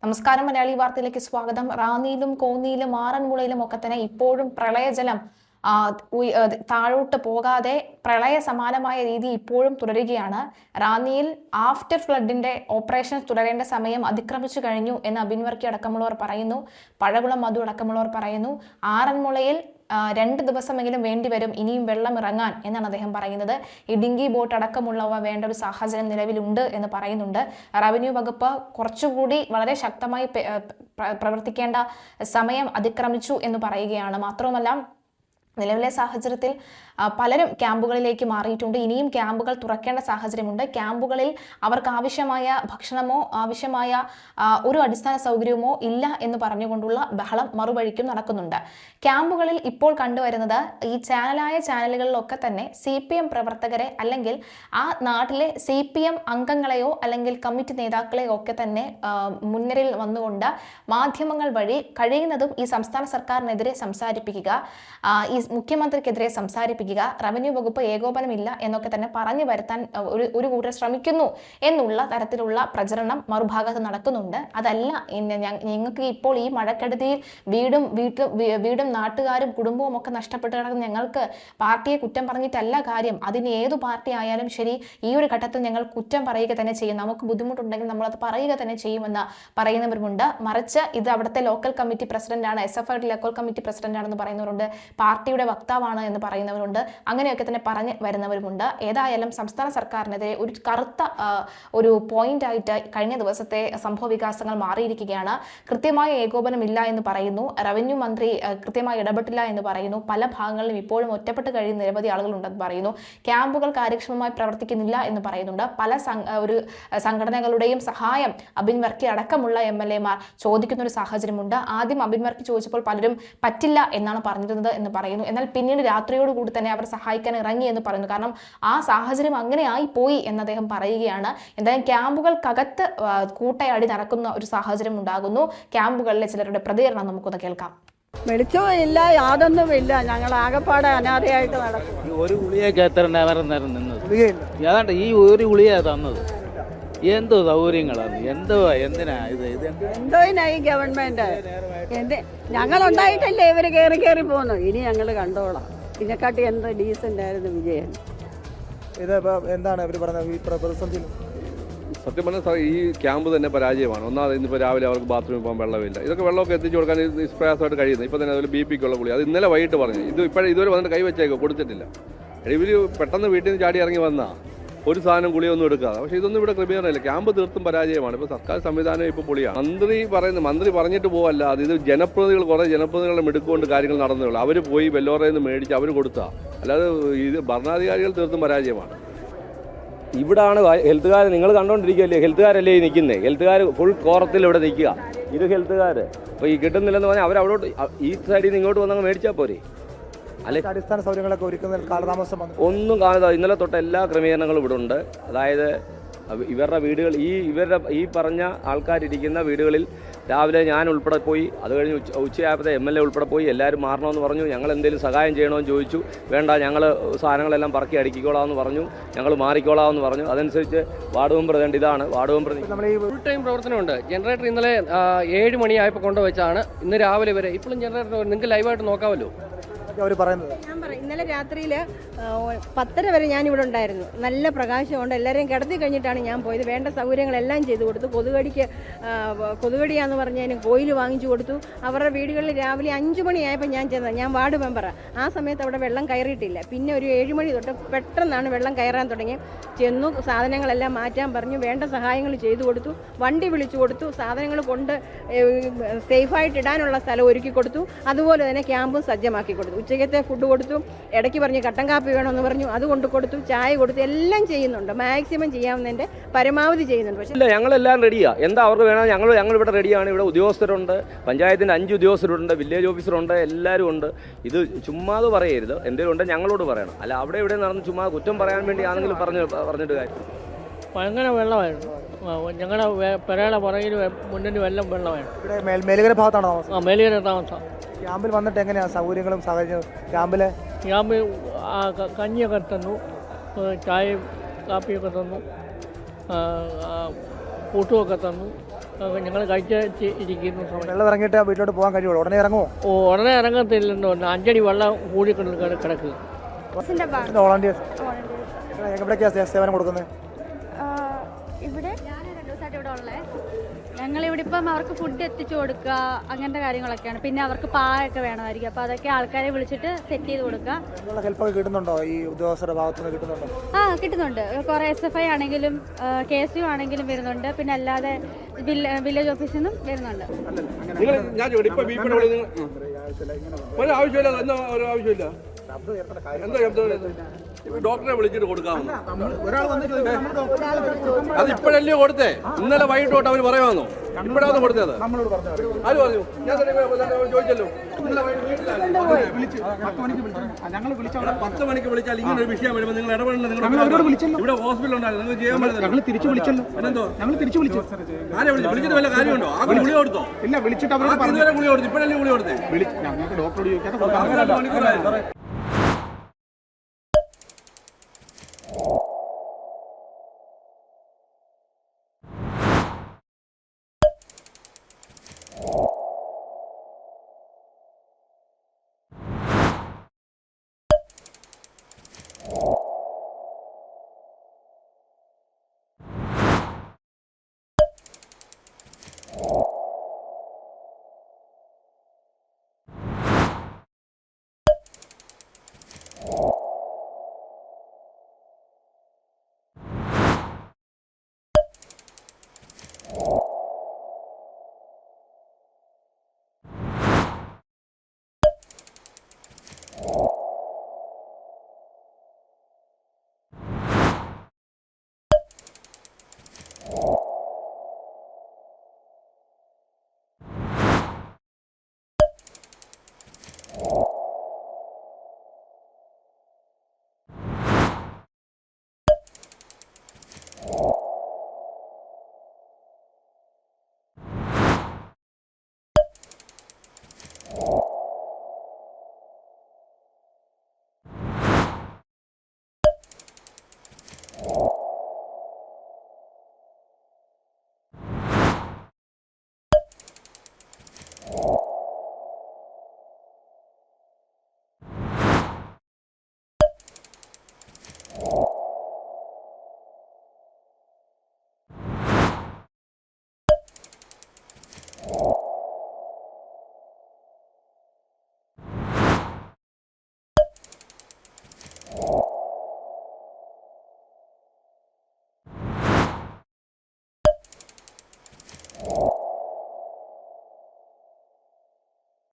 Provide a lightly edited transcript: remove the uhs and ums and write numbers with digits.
നമസ്കാരം. മലയാളി വാർത്തയിലേക്ക് സ്വാഗതം. റാന്നിയിലും കോന്നിയിലും ആറന്മുളയിലും ഒക്കെ തന്നെ ഇപ്പോഴും പ്രളയജലം താഴോട്ട് പോകാതെ പ്രളയ സമാനമായ രീതി ഇപ്പോഴും തുടരുകയാണ്. റാന്നിയിൽ ആഫ്റ്റർ ഫ്ലഡിന്റെ ഓപ്പറേഷൻ തുടരേണ്ട സമയം അതിക്രമിച്ചു കഴിഞ്ഞു എന്ന് അബിൻ വർക്കി അടക്കമുള്ളവർ പറയുന്നു. പഴകുളം മധു അടക്കമുള്ളവർ പറയുന്നു. ആറന്മുളയിൽ 2 ദിവസമെങ്കിലും വേണ്ടിവരും ഇനിയും വെള്ളം ഇറങ്ങാൻ എന്നാണ് അദ്ദേഹം പറയുന്നത്. ഇടുങ്ങി ബോട്ട് അടക്കമുള്ളവ വേണ്ട ഒരു സാഹചര്യം നിലവിലുണ്ട് എന്ന് പറയുന്നുണ്ട്. റവന്യൂ വകുപ്പ് കുറച്ചുകൂടി വളരെ ശക്തമായി പ്രവർത്തിക്കേണ്ട സമയം അതിക്രമിച്ചു എന്ന് പറയുകയാണ്. മാത്രവുമല്ല, നിലവിലെ സാഹചര്യത്തിൽ പലരും ക്യാമ്പുകളിലേക്ക് മാറിയിട്ടുണ്ട്. ഇനിയും ക്യാമ്പുകൾ തുറക്കേണ്ട സാഹചര്യമുണ്ട്. ക്യാമ്പുകളിൽ അവർക്ക് ആവശ്യമായ ഭക്ഷണമോ ആവശ്യമായ ഒരു അടിസ്ഥാന സൗകര്യമോ ഇല്ല എന്ന് പറഞ്ഞുകൊണ്ടുള്ള ബഹളം മറുവഴിക്കും നടക്കുന്നുണ്ട്. ക്യാമ്പുകളിൽ ഇപ്പോൾ കണ്ടുവരുന്നത് ഈ ചാനലുകളിലൊക്കെ തന്നെ CPM പ്രവർത്തകരെ അല്ലെങ്കിൽ ആ നാട്ടിലെ CPM അംഗങ്ങളെയോ അല്ലെങ്കിൽ കമ്മിറ്റി നേതാക്കളെയോ ഒക്കെ തന്നെ മുൻനിരയിൽ വന്നുകൊണ്ട് മാധ്യമങ്ങൾ വഴി കഴിയുന്നതും ഈ സംസ്ഥാന സർക്കാരിനെതിരെ സംസാരിപ്പിക്കുക, ഈ മുഖ്യമന്ത്രിക്കെതിരെ സംസാരിപ്പിക്കുക, റവന്യൂ വകുപ്പ് ഏകോപനമില്ല എന്നൊക്കെ തന്നെ പറഞ്ഞു വരുത്താൻ ഒരു കൂട്ടർ ശ്രമിക്കുന്നു എന്നുള്ള തരത്തിലുള്ള പ്രചരണം മറുഭാഗത്ത് നടക്കുന്നുണ്ട്. അതല്ല, ഞങ്ങൾക്ക് ഇപ്പോൾ ഈ മഴക്കെടുതിയിൽ വീടും നാട്ടുകാരും കുടുംബവും ഒക്കെ നഷ്ടപ്പെട്ട് കിടക്കുന്ന ഞങ്ങൾക്ക് പാർട്ടിയെ കുറ്റം പറഞ്ഞിട്ടല്ല കാര്യം. അതിന് ഏതു പാർട്ടി ആയാലും ശരി, ഈ ഒരു ഘട്ടത്തിൽ ഞങ്ങൾ കുറ്റം പറയുക തന്നെ ചെയ്യും. നമുക്ക് ബുദ്ധിമുട്ടുണ്ടെങ്കിൽ നമ്മളത് പറയുക തന്നെ ചെയ്യുമെന്ന് പറയുന്നവരുമുണ്ട്. മറിച്ച് ഇത് അവിടുത്തെ ലോക്കൽ കമ്മിറ്റി പ്രസിഡന്റാണ്, SFI ലോക്കൽ കമ്മിറ്റി പ്രസിഡന്റാണെന്ന് പറയുന്നവരുണ്ട്, പാർട്ടിയുടെ വക്താവാണ് എന്ന് പറയുന്നവരുണ്ട്. അങ്ങനെയൊക്കെ തന്നെ പറഞ്ഞു വരുന്നവരുമുണ്ട്. ഏതായാലും സംസ്ഥാന സർക്കാരിനെതിരെ ഒരു കറുത്ത ഒരു പോയിന്റ് ആയിട്ട് കഴിഞ്ഞ ദിവസത്തെ സംഭവ വികാസങ്ങൾ മാറിയിരിക്കുകയാണ്. കൃത്യമായ ഏകോപനമില്ല എന്ന് പറയുന്നു. റവന്യൂ മന്ത്രി കൃത്യമായി ഇടപെട്ടില്ല എന്ന് പറയുന്നു. പല ഭാഗങ്ങളിലും ഇപ്പോഴും ഒറ്റപ്പെട്ട് കഴിയുന്ന നിരവധി ആളുകളുണ്ടെന്ന് പറയുന്നു. ക്യാമ്പുകൾ കാര്യക്ഷമമായി പ്രവർത്തിക്കുന്നില്ല എന്ന് പറയുന്നുണ്ട്. പല സംഘടനകളുടെയും സഹായം അബിൻ വർക്കി അടക്കമുള്ള MLA മാർ ചോദിക്കുന്ന ഒരു സാഹചര്യമുണ്ട്. ആദ്യം അബിൻ വർക്കി ചോദിച്ചപ്പോൾ പലരും പറ്റില്ല എന്നാണ് പറഞ്ഞിരുന്നത് എന്ന് പറയുന്നു. എന്നാൽ പിന്നീട് രാത്രിയോടുകൂടി തന്നെ അവർ സഹായിക്കാൻ ഇറങ്ങി എന്ന് പറയുന്നു. കാരണം ആ സാഹചര്യം അങ്ങനെ ആയിപ്പോയി എന്ന് അദ്ദേഹം പറയുകയാണ്. എന്തായാലും ക്യാമ്പുകൾക്കകത്ത് കൂട്ടയാടി നടക്കുന്ന ഒരു സാഹചര്യം ഉണ്ടാകുന്നു. ക്യാമ്പുകളിലെ ചിലരുടെ പ്രതികരണം നമുക്കൊന്ന് കേൾക്കാം. വെളിച്ചവും ഇല്ല, യാതൊന്നുമില്ല. ഞങ്ങൾ ആകെപ്പാടെ അനാഥയായിട്ട് നടക്കും. ഒരു ഗുളിയൊക്കെ എത്ര നേരം നിന്നത്? ഏതാണ്ട് ഈ ഒരു ഗുളിയാ തന്നത്. എന്തോ സൗകര്യങ്ങളാണ്, എന്തിനാ ഈ ഗവൺമെന്റ് ഞങ്ങളുണ്ടായിട്ടല്ലേ ഇവര് കയറി പോകുന്നു. ഇനി ഞങ്ങൾ കണ്ടോളാം. ഇതിനെക്കാട്ടി എന്ത് ഡീസന്റ് ആയിരുന്നു വിജയൻ. ഇത് എന്താണ് ഇവർ പറഞ്ഞത്? ഈ പ്രതിസന്ധി സത്യം പറഞ്ഞാൽ ഈ ക്യാമ്പ് തന്നെ പരാജയമാണ്. ഒന്നാമത് ഇന്നിപ്പോൾ രാവിലെ അവർക്ക് ബാത്റൂമിൽ പോകാൻ വെള്ളമില്ല. ഇതൊക്കെ വെള്ളമൊക്കെ എത്തിച്ചു കൊടുക്കാൻ നിഷ്പ്രയാസമായിട്ട് കഴിയുന്നത്. ഇപ്പോൾ തന്നെ അതിൽ BP-ക്കുള്ള ഗുളി അത് ഇന്നലെ വൈകിട്ട് പറഞ്ഞു. ഇതുവരെ വന്നിട്ട് കൈവച്ചേക്കോ, കൊടുത്തിട്ടില്ല. ഇവർ പെട്ടെന്ന് വീട്ടിൽ നിന്ന് ചാടി ഇറങ്ങി വന്നാൽ ഒരു സാധനം ഗുളിയൊന്നും എടുക്കാതെ. പക്ഷേ ഇതൊന്നും ഇവിടെ ക്രമീകരണമില്ല. ക്യാമ്പ് തീർത്തും പരാജയമാണ്. ഇപ്പോൾ സർക്കാർ സംവിധാനം ഇപ്പോൾ പൊളിയാണ്. മന്ത്രി പറഞ്ഞിട്ട് പോവല്ല, അത് ഇത് കുറേ ജനപ്രതിനിധികളുടെ മിടുക്കൊണ്ട് കാര്യങ്ങൾ നടന്നുള്ളൂ. അവർ പോയി വെല്ലോറയിൽ നിന്ന് മേടിച്ച് അവർ കൊടുത്താൽ, അല്ലാതെ ഇത് ഭരണാധികാരികൾ തീർത്തും പരാജയമാണ്. ഇവിടാണ് ഹെൽത്തുകാർ, നിങ്ങൾ കണ്ടുകൊണ്ടിരിക്കുകയല്ലേ, ഹെൽത്തുകാരല്ലേ ഈ നിൽക്കുന്നത്. ഹെൽത്തുകാർ ഫുൾ കോറത്തിൽ ഇവിടെ നിൽക്കുക. ഇത് ഹെൽത്തുകാർ. അപ്പോൾ ഈ കിട്ടുന്നില്ലെന്ന് പറഞ്ഞാൽ അവരവിടോട്ട് ഈ സൈഡിൽ നിന്ന് ഇങ്ങോട്ട് വന്നങ്ങ് മേടിച്ചാൽ പോരെ. അടിസ്ഥാന സൗകര്യങ്ങളൊക്കെ ഒരുക്കുന്നതിൽ കാലതാമസം ഒന്നും കാണുക. ഇന്നലെ തൊട്ട് എല്ലാ ക്രമീകരണങ്ങളും ഇവിടെ ഉണ്ട്. അതായത് ഇവരുടെ വീടുകൾ, ഈ പറഞ്ഞ ആൾക്കാരിരിക്കുന്ന വീടുകളിൽ രാവിലെ ഞാൻ ഉൾപ്പെടെ പോയി, അത് കഴിഞ്ഞ് ഉച്ചയായപ്പോഴത്തെ MLA ഉൾപ്പെടെ പോയി. എല്ലാവരും മാറണമെന്ന് പറഞ്ഞു. ഞങ്ങൾ എന്തെങ്കിലും സഹായം ചെയ്യണമെന്ന് ചോദിച്ചു. വേണ്ട, ഞങ്ങൾ സാധനങ്ങളെല്ലാം പറക്കി അടുക്കിക്കോളാമെന്ന് പറഞ്ഞു. ഞങ്ങൾ മാറിക്കോളാമെന്ന് പറഞ്ഞു. അതനുസരിച്ച് വാർഡ് മെമ്പർ ഇതാണ് വാർഡ് മെമ്പർ. ഫുൾ ടൈം പ്രവർത്തനമുണ്ട്. ജനറേറ്റർ ഇന്നലെ 7 മണിയായപ്പോൾ കൊണ്ടുവച്ചാണ് ഇന്ന് രാവിലെ വരെ. ഇപ്പോഴും ജനറേറ്റർ നിങ്ങൾക്ക് ലൈവായിട്ട് നോക്കാമല്ലോ. ഇന്നലെ രാത്രിയിൽ 10:30 വരെ ഞാനിവിടെ ഉണ്ടായിരുന്നു. നല്ല പ്രകാശമുണ്ട്. എല്ലാവരെയും കിടത്തി കഴിഞ്ഞിട്ടാണ് ഞാൻ പോയത്. വേണ്ട സൗകര്യങ്ങളെല്ലാം ചെയ്തു കൊടുത്തു. കൊതുകടിയാന്ന് പറഞ്ഞതിന് കോയിൽ വാങ്ങിച്ചു കൊടുത്തു. അവരുടെ വീടുകളിൽ രാവിലെ 5 മണിയായപ്പോൾ ഞാൻ ചെന്നത്. ഞാൻ വാർഡ് മെമ്പറാണ്. ആ സമയത്ത് അവിടെ വെള്ളം കയറിയിട്ടില്ല. പിന്നെ ഒരു 7 മണി തൊട്ട് പെട്ടെന്നാണ് വെള്ളം കയറാൻ തുടങ്ങി. ചെന്നു, സാധനങ്ങളെല്ലാം മാറ്റാൻ പറഞ്ഞു. വേണ്ട സഹായങ്ങൾ ചെയ്തു കൊടുത്തു. വണ്ടി വിളിച്ചു കൊടുത്തു. സാധനങ്ങൾ കൊണ്ട് സേഫായിട്ട് ഇടാനുള്ള സ്ഥലം ഒരുക്കി കൊടുത്തു. അതുപോലെ തന്നെ ക്യാമ്പും സജ്ജമാക്കി കൊടുത്തു. ഉച്ചക്കത്തെ ഫുഡ് കൊടുത്തു. ഇടയ്ക്ക് പറഞ്ഞ് കട്ടൻ കാപ്പി വേണമെന്ന് പറഞ്ഞു, അത് കൊണ്ട് കൊടുത്തു. ചായ കൊടുത്തു. എല്ലാം ചെയ്യുന്നുണ്ട്. മാക്സിമം ചെയ്യാവുന്നതിൻ്റെ പരമാവധി ചെയ്യുന്നുണ്ട്. പക്ഷേ ഇല്ല, ഞങ്ങളെല്ലാം റെഡിയാണ്. എന്താ അവർക്ക് വേണം, ഞങ്ങളിവിടെ റെഡിയാണ്. ഇവിടെ ഉദ്യോഗസ്ഥരുണ്ട്, പഞ്ചായത്തിൻ്റെ 5 ഉദ്യോഗസ്ഥരുണ്ട്, വില്ലേജ് ഓഫീസറുണ്ട്, എല്ലാവരും ഉണ്ട്. ഇത് ചുമ്മാതെ പറയരുത്. എന്തെങ്കിലും ഉണ്ട് ഞങ്ങളോട് പറയണം. അല്ല അവിടെ ഇവിടെ നടന്ന് ചുമ്മാ കുറ്റം പറയാൻ വേണ്ടി ആണെങ്കിലും പറഞ്ഞിട്ട് കാര്യം. ഭയങ്കര വെള്ളമായിരുന്നു. ഞങ്ങളുടെ പെരയുടെ പുറകിൽ മുന്നിൽ വെള്ളമായിരുന്നു. ഇവിടെ മേലുകര ഭാഗത്താണ് താമസം? മേലുകര താമസം. ക്യാമ്പിൽ വന്നിട്ട് എങ്ങനെയാണ് സൗകര്യങ്ങളും സാഹചര്യവും? ക്യാമ്പിൽ കഞ്ഞിയൊക്കെ തന്നു, ചായയും കാപ്പിയൊക്കെ തന്നു, കൂട്ടുമൊക്കെ തന്നു. ഞങ്ങൾ കഴിച്ചിരിക്കുന്ന സമയം വെള്ളം ഇറങ്ങിയിട്ട് വീട്ടിലോട്ട് പോകാൻ കഴിയുള്ളൂ, ഉടനെ ഇറങ്ങുമോ? ഉടനെ ഇറങ്ങത്തില്ലെന്ന് പറഞ്ഞു. 5 അടി വെള്ളം കൂടി കിടക്കുക. വോളണ്ടിയേഴ്സ് എവിടേക്കാണ് സേവനം കൊടുക്കുന്നത്? ഇവിടെ ഞാൻ 2 ദിവസമായിട്ട് ഇവിടെ ഉള്ളത്. ഞങ്ങളിവിടെ ഇപ്പം അവർക്ക് ഫുഡ് എത്തിച്ചു കൊടുക്കുക, അങ്ങനത്തെ കാര്യങ്ങളൊക്കെയാണ്. പിന്നെ അവർക്ക് പായൊക്കെ വേണമായിരിക്കും, അപ്പോൾ അതൊക്കെ ആൾക്കാരെ വിളിച്ചിട്ട് സെറ്റ് ചെയ്ത് കൊടുക്കുക. ഹെൽപ്പൊക്കെ കിട്ടുന്നുണ്ടോ ഈ ഉദ്യോഗസ്ഥരുടെ ഭാഗത്തുനിന്ന് കിട്ടുന്നുണ്ടോ? കിട്ടുന്നുണ്ട്. കുറേ SFI ആണെങ്കിലും KSU ആണെങ്കിലും വരുന്നുണ്ട്. പിന്നെ അല്ലാതെ വില്ലേജ് ഓഫീസിൽ നിന്നും വരുന്നുണ്ട്. ഡോക്ടറെ വിളിച്ചിട്ട് കൊടുക്കാമെന്ന് അത് ഇപ്പോഴല്ലേ കൊടുത്തേ? ഇന്നലെ വൈകിട്ട് തൊട്ട് അവർ പറയുവാന്നോ? ഇപ്പോഴാണ് കൊടുത്തത്. ആര് പറഞ്ഞു? ഞാൻ ചോദിച്ചല്ലോ. 10 മണിക്ക് വിളിച്ചാൽ ഇങ്ങനെ ഒരു വിഷയം വരുമ്പോൾ നിങ്ങൾ ഇടപെടണം. നിങ്ങൾ ഇവിടെ ഹോസ്പിറ്റൽ ഉണ്ടായിരുന്നു, നിങ്ങൾ ചെയ്യാൻ പറ്റില്ല. തിരിച്ചു വിളിച്ചല്ലോ. എന്തോ ഞങ്ങൾ തിരിച്ചു വിളിച്ചു. ആരെ വിളിച്ചിട്ട് വല്ല കാര്യമുണ്ടോ? ആ ഗുളി കൊടുത്തോ? ഇല്ല, വിളിച്ചിട്ട് അവർ ഗുളി കൊടുത്തു. ഇപ്പോഴല്ലേ ഗുളി കൊടുത്തേ? ഞങ്ങൾക്ക് ഡോക്ടറോട് ചോദിക്കാതെ